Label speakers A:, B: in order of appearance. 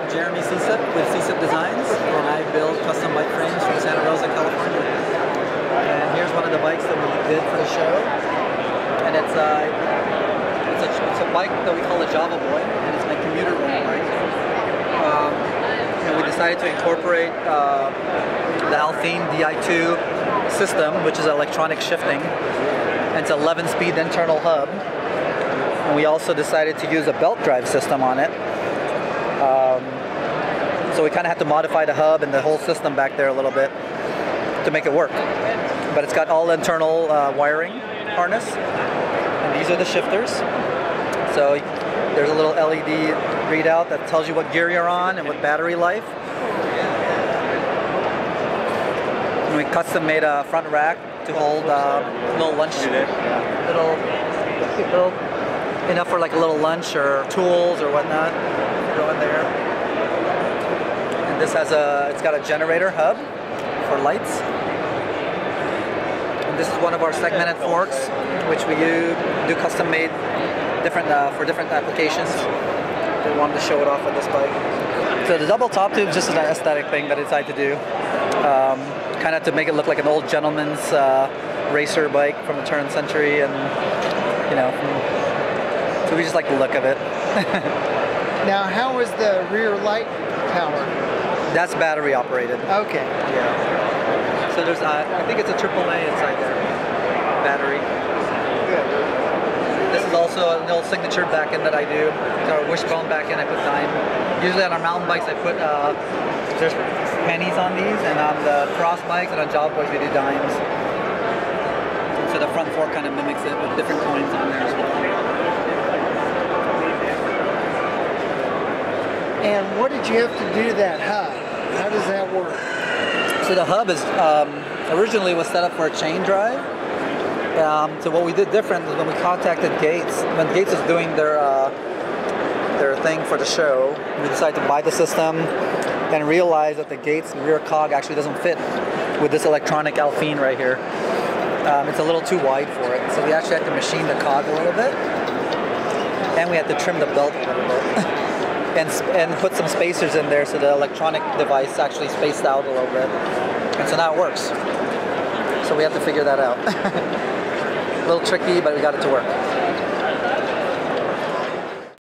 A: Jeremy Sycip with Sycip Designs, and I build custom bike frames from Santa Rosa, California. And here's one of the bikes that we did for the show, and it's a bike that we call a Java Boy, and it's my commuter rail bike. And we decided to incorporate the Althine Di2 system, which is electronic shifting, and it's an 11-speed internal hub. And we also decided to use a belt drive system on it. So we kind of had to modify the hub and the whole system back there a little bit to make it work. But it's got all internal wiring harness, and these are the shifters. So there's a little LED readout that tells you what gear you're on and what battery life. And we custom made a front rack to hold little lunch, little enough for like a little lunch or tools or whatnot. Go in there. And this has it's got a generator hub for lights. And this is one of our segmented forks, which we do custom made for different applications. We wanted to show it off on this bike. So the double top tube is just an aesthetic thing that I decided to do. Kind of to make it look like an old gentleman's racer bike from the turn of the century, and you know. So we just like the look of it.
B: Now, how is the rear light power?
A: That's battery operated.
B: Okay.
A: Yeah. So there's, I think it's a AAA inside there. Battery.
B: Good.
A: This is also an old signature back end that I do. It's our wishbone back end. I put dime. Usually on our mountain bikes, I put there's pennies on these, and on the cross bikes and on job boys we do dimes. So the front fork kind of mimics it with different coins on there as well.
B: And what did you have to do to that hub? How does that work?
A: So the hub is originally was set up for a chain drive. So what we did different is when we contacted Gates, when Gates was doing their thing for the show, we decided to buy the system and realize that the Gates rear cog actually doesn't fit with this electronic Althine right here. It's a little too wide for it, so we actually had to machine the cog a little bit, and we had to trim the belt a little bit. And put some spacers in there so the electronic device actually spaced out a little bit. And so now it works. So we have to figure that out. A little tricky, but we got it to work.